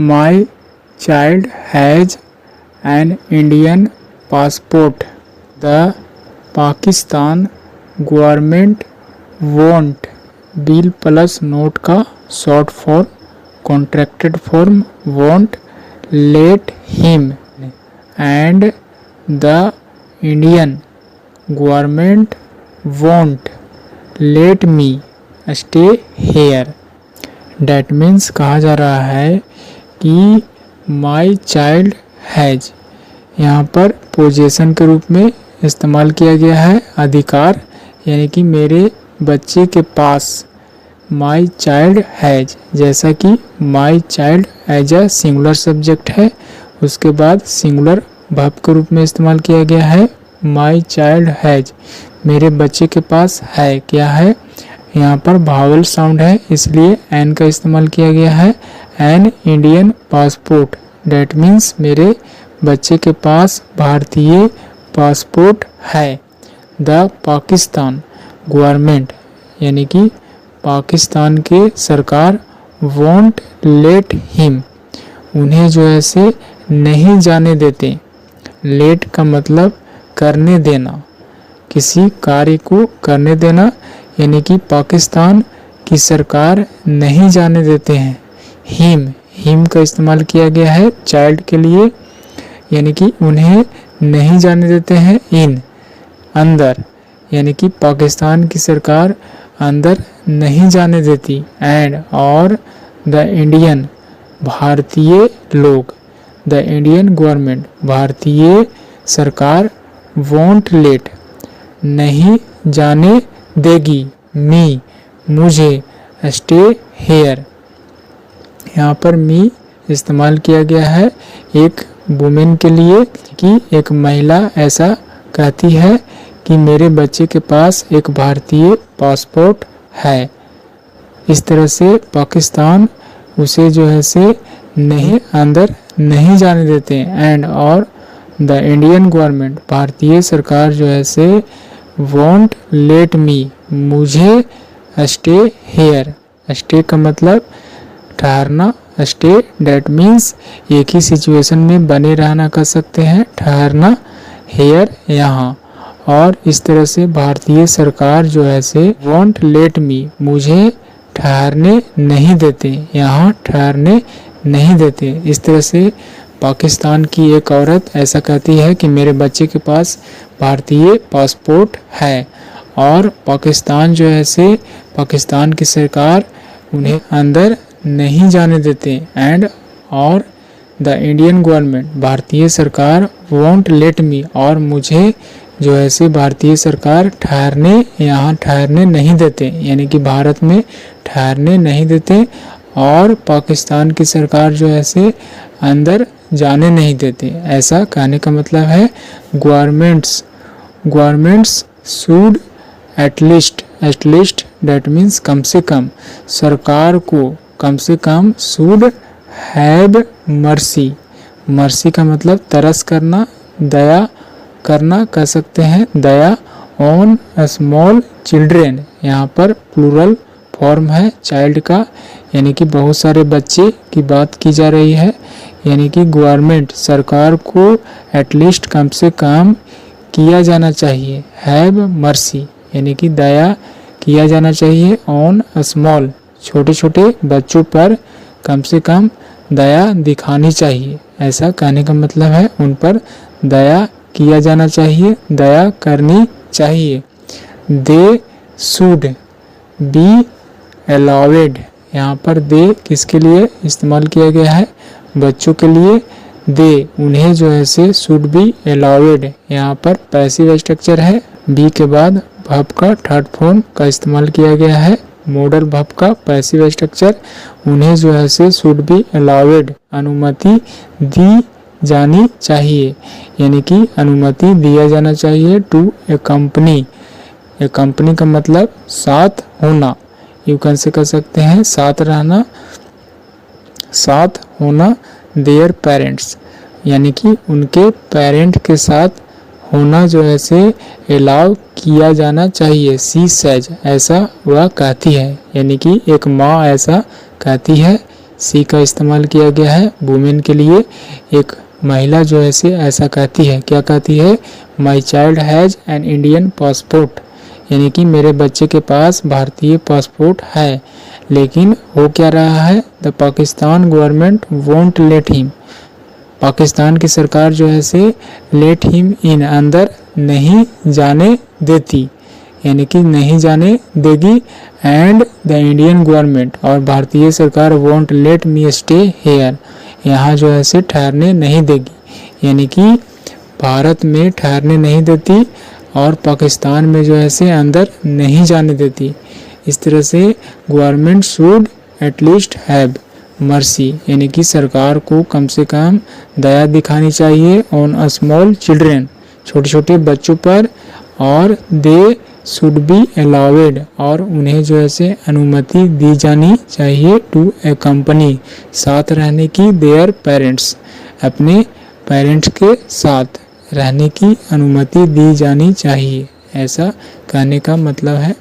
My child has an Indian passport. The Pakistan government won't will plus not का short form contracted form won't let him and the Indian government won't let me stay here. That means कहा जा रहा है कि my child has यहाँ पर position के रूप में इस्तेमाल किया गया है अधिकार, यानी कि मेरे बच्चे के पास। माई चाइल्ड हैज़ जैसा कि my child as a singular subject है, उसके बाद सिंगुलर वर्ब के रूप में इस्तेमाल किया गया है। माई चाइल्ड हैज़ मेरे बच्चे के पास है, क्या है, यहाँ पर वावल साउंड है इसलिए एन का इस्तेमाल किया गया है। N Indian passport that means मेरे बच्चे के पास भारतीय पासपोर्ट है। द पाकिस्तान गवर्नमेंट यानी कि पाकिस्तान के सरकार वोंट लेट हिम उन्हें जो है से नहीं जाने देते। लेट का मतलब करने देना, किसी कार्य को करने देना, यानी कि पाकिस्तान की सरकार नहीं जाने देते हैं। हिम का इस्तेमाल किया गया है चाइल्ड के लिए, यानी कि उन्हें नहीं जाने देते हैं इन अंदर, यानी कि पाकिस्तान की सरकार अंदर नहीं जाने देती। एंड और द इंडियन भारतीय लोग, द इंडियन गवर्नमेंट भारतीय सरकार वोंट लेट नहीं जाने देगी मी मुझे स्टे हेयर। यहाँ पर मी इस्तेमाल किया गया है एक वुमेन के लिए कि एक महिला ऐसा कहती है कि मेरे बच्चे के पास एक भारतीय पासपोर्ट है। इस तरह से पाकिस्तान उसे जो है से नहीं अंदर नहीं जाने देते। एंड और द इंडियन गवर्नमेंट भारतीय सरकार जो है से वोंट लेट मी मुझे स्टे हेयर। स्टे का मतलब ठहरना, स्टे डैट मीन्स एक ही सिचुएशन में बने रहना कर सकते हैं, ठहरना, हेयर यहाँ। और इस तरह से भारतीय सरकार जो है से वोंट लेट मी मुझे ठहरने नहीं देते, यहाँ ठहरने नहीं देते। इस तरह से पाकिस्तान की एक औरत ऐसा कहती है कि मेरे बच्चे के पास भारतीय पासपोर्ट है और पाकिस्तान जो है से पाकिस्तान की सरकार उन्हें अंदर नहीं जाने देते। एंड और द इंडियन गवर्नमेंट भारतीय सरकार वोंट लेट मी और मुझे जो है से भारतीय सरकार ठहरने यहाँ ठहरने नहीं देते, यानी कि भारत में ठहरने नहीं देते और पाकिस्तान की सरकार जो है से अंदर जाने नहीं देते। ऐसा कहने का मतलब है governments should at least that means कम से कम, सरकार को कम से कम शुड हैव मर्सी का मतलब तरस करना, दया करना कह सकते हैं, दया ऑन स्मॉल चिल्ड्रेन। यहाँ पर प्लूरल फॉर्म है चाइल्ड का, यानी कि बहुत सारे बच्चे की बात की जा रही है। यानी कि गवर्नमेंट सरकार को एटलीस्ट कम से कम किया जाना चाहिए, हैव मर्सी यानी कि दया किया जाना चाहिए, ऑन स्मॉल छोटे छोटे बच्चों पर कम से कम दया दिखानी चाहिए। ऐसा कहने का मतलब है उन पर दया किया जाना चाहिए, दया करनी चाहिए। दे शुड बी अलाउड, यहाँ पर दे किसके लिए इस्तेमाल किया गया है, बच्चों के लिए। दे उन्हें जो है से शुड बी अलाउड, यहाँ पर पैसिव स्ट्रक्चर है, बी के बाद वर्ब का थर्ड फॉर्म का इस्तेमाल किया गया है, मॉडल वर्ब का पैसिव स्ट्रक्चर। उन्हें जो है से शुड बी अलाउड अनुमति दी जानी चाहिए, यानी कि अनुमति दिया जाना चाहिए to a company. A company का मतलब साथ होना, यू कैन से कह सकते हैं साथ रहना, साथ होना। देयर पेरेंट्स यानी कि उनके पेरेंट के साथ होना जो है से अलाउ किया जाना चाहिए। सी सेज ऐसा वह कहती है, यानी कि एक माँ ऐसा कहती है, सी का इस्तेमाल किया गया है वुमेन के लिए। एक महिला जो है से ऐसा कहती है, क्या कहती है? माई child has an Indian passport, यानी कि मेरे बच्चे के पास भारतीय पासपोर्ट है। लेकिन हो क्या रहा है? The Pakistan government won't let him, Pakistan की सरकार जो है से लेट हिम इन, अंदर नहीं जाने देती, यानी कि नहीं जाने देगी। एंड द इंडियन गवर्नमेंट, और भारतीय सरकार won't let me stay hair, यहाँ जो है से ठहरने नहीं देगी, यानी कि भारत में ठहरने नहीं देती और पाकिस्तान में जो है से अंदर नहीं जाने देती। इस तरह से government should at least have mercy, यानी कि सरकार को कम से कम दया दिखानी चाहिए ऑन अ स्मॉल चिल्ड्रेन, छोटे छोटे बच्चों पर। और दे शुड बी अलाउड, और उन्हें जो है से अनुमति दी जानी चाहिए टू अकम्पनी, साथ रहने की, देयर पेरेंट्स, अपने पेरेंट्स के साथ रहने की अनुमति दी जानी चाहिए। ऐसा कहने का मतलब है